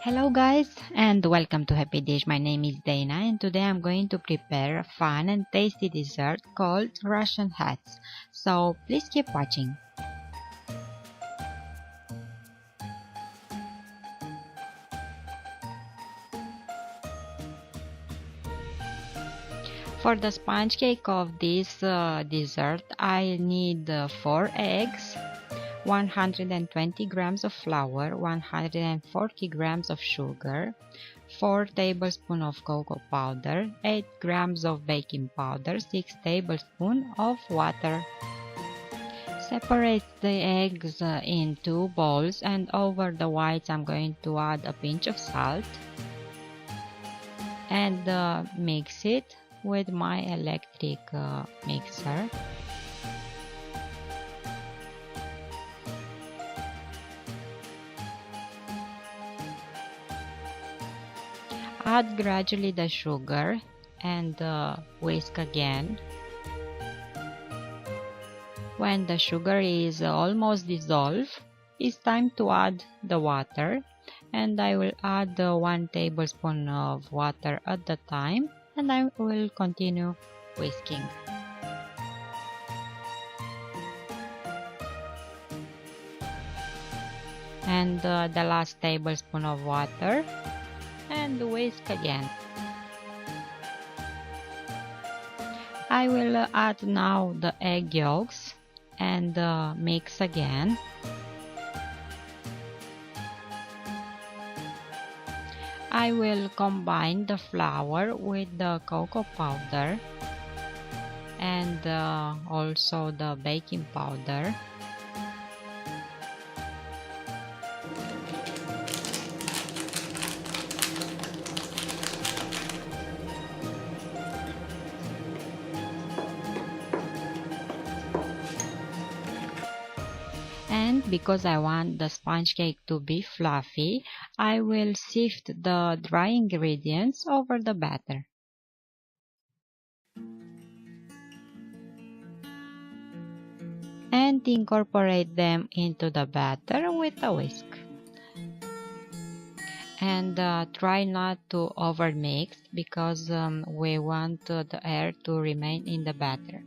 Hello guys and welcome to Happy Dish. My name is Dana and today I'm going to prepare a fun and tasty dessert called Russian hats. So please keep watching. For the sponge cake of this dessert, I need 4 eggs, 120 grams of flour, 140 grams of sugar, 4 tablespoons of cocoa powder, 8 grams of baking powder, 6 tablespoons of water. Separate the eggs in 2 bowls, and over the whites I'm going to add a pinch of salt and mix it with my electric mixer. Add gradually the sugar and whisk again. When the sugar is almost dissolved, it's time to add the water, and I will add 1 tablespoon of water at the time, and I will continue whisking. And the last tablespoon of water, and whisk again. I will add now the egg yolks and mix again. I will combine the flour with the cocoa powder and also the baking powder. And because I want the sponge cake to be fluffy, I will sift the dry ingredients over the batter. And incorporate them into the batter with a whisk. And try not to overmix because we want the air to remain in the batter.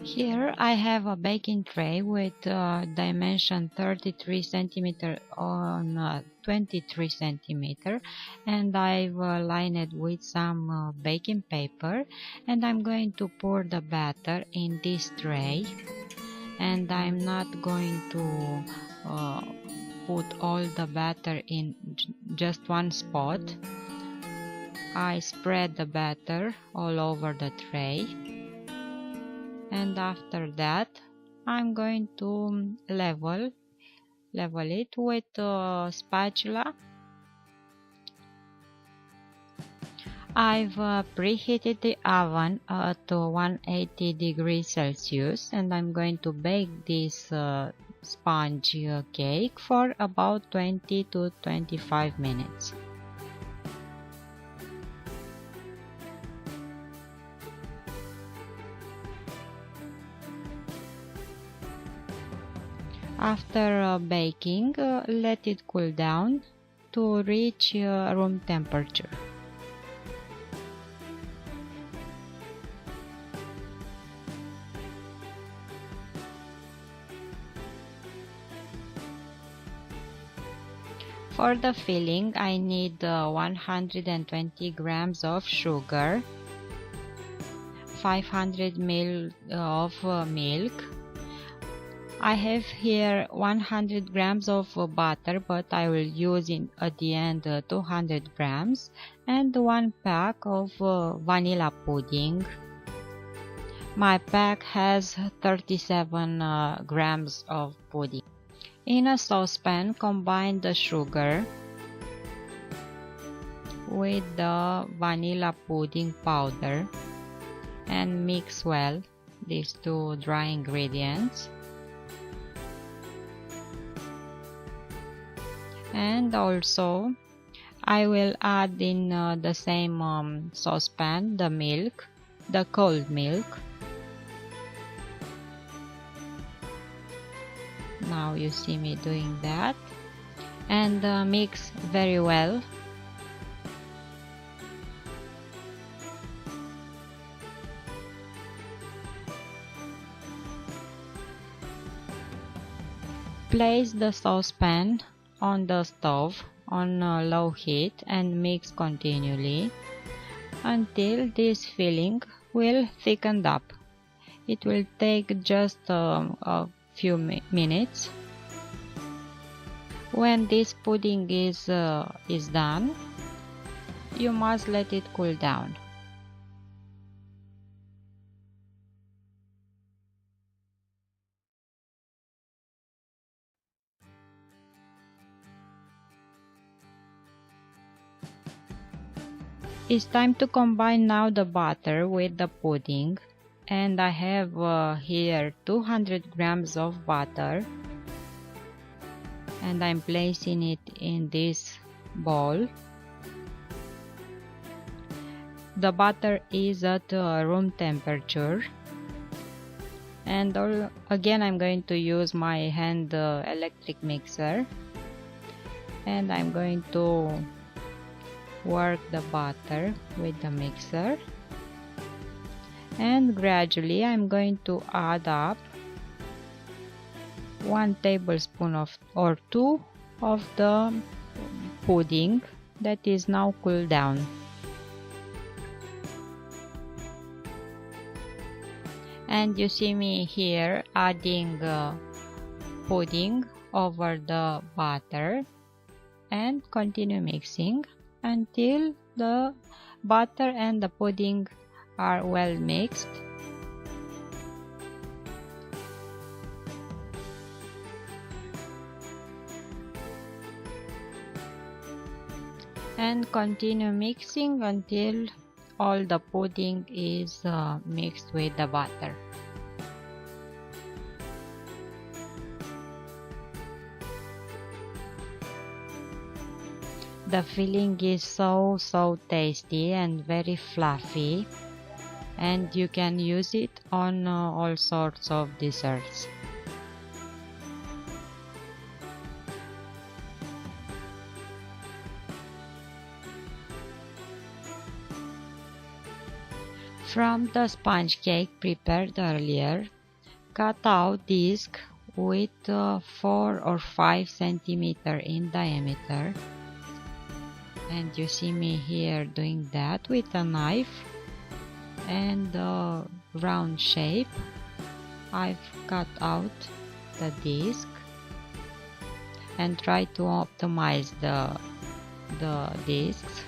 Here I have a baking tray with dimension 33 cm on 23 cm, and I've lined it with some baking paper, and I'm going to pour the batter in this tray, and I'm not going to put all the batter in just one spot. I spread the batter all over the tray. And after that, I'm going to level it with a spatula. I've preheated the oven at 180 degrees Celsius, and I'm going to bake this sponge cake for about 20 to 25 minutes. After baking, let it cool down to reach room temperature. For the filling, I need 120 grams of sugar, 500 ml of milk. I have here 100 grams of butter, but I will use at the end 200 grams, and 1 pack of vanilla pudding. My pack has 37 grams of pudding. In a saucepan, combine the sugar with the vanilla pudding powder and mix well these two dry ingredients. And also I will add in the same saucepan the milk, the cold milk. Now you see me doing that. and mix very well. Place the saucepan on the stove on low heat and mix continually until this filling will thicken up. It will take just a few minutes. When this pudding is done, you must let it cool down. It's time to combine now the butter with the pudding, and I have here 200 grams of butter, and I'm placing it in this bowl. The butter is at room temperature, and again I'm going to use my hand electric mixer, and I'm going to work the butter with the mixer, and gradually I'm going to add up 1 tablespoon or 2 of the pudding that is now cooled down. And you see me here adding pudding over the butter and continue mixing until the butter and the pudding are well mixed. And continue mixing until all the pudding is mixed with the butter. The filling is so tasty and very fluffy, and you can use it on all sorts of desserts. From the sponge cake prepared earlier, cut out disc with 4 or 5 centimeters in diameter. And you see me here doing that with a knife and a round shape. I've cut out the disc and try to optimize the discs.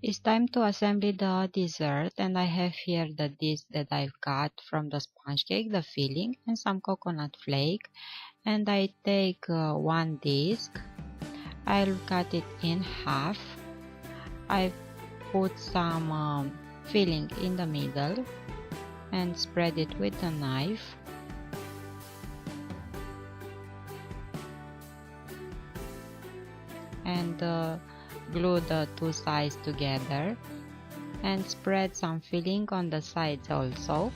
It's time to assemble the dessert, and I have here the disc that I've cut from the sponge cake, the filling, and some coconut flake. And I take 1 disc. I'll cut it in half. I put some filling in the middle and spread it with a knife. And glue the 2 sides together and spread some filling on the sides also.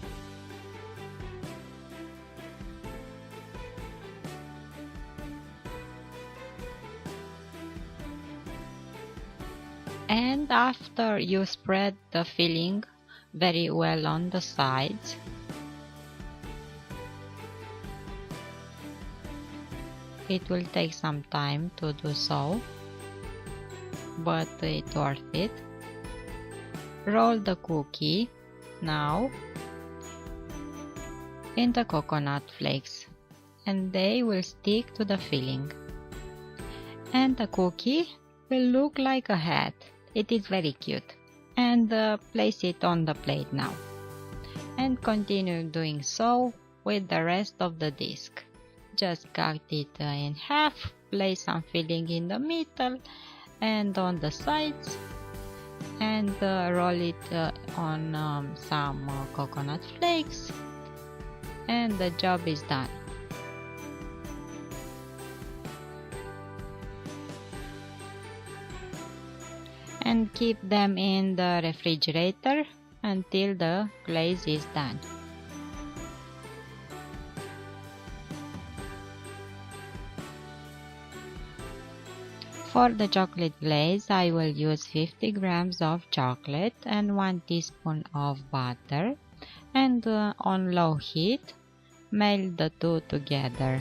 And after you spread the filling very well on the sides, it will take some time to do so, but it's worth it. Roll the cookie now in the coconut flakes, and they will stick to the filling. And the cookie will look like a hat. It is very cute. And place it on the plate now. And continue doing so with the rest of the disc. Just cut it in half, place some filling in the middle and on the sides, and roll it on some coconut flakes, and the job is done. And keep them in the refrigerator until the glaze is done. For the chocolate glaze, I will use 50 grams of chocolate and 1 teaspoon of butter, and on low heat, melt the two together.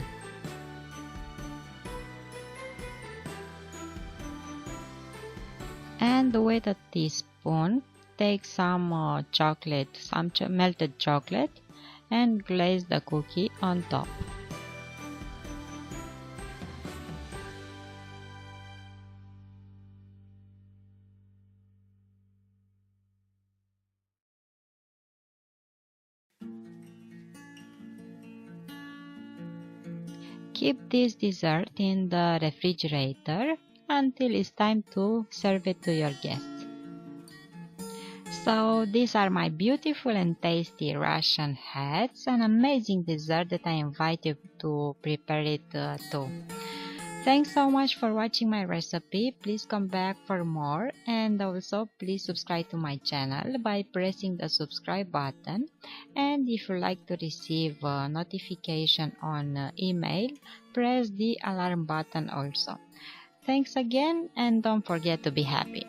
And with a teaspoon, take some melted chocolate, and glaze the cookie on top. Keep this dessert in the refrigerator until it's time to serve it to your guests. So these are my beautiful and tasty Russian hats, an amazing dessert that I invite you to prepare it too. Thanks so much for watching my recipe. Please come back for more, and also please subscribe to my channel by pressing the subscribe button, and if you like to receive a notification on email, press the alarm button also. Thanks again, and don't forget to be happy.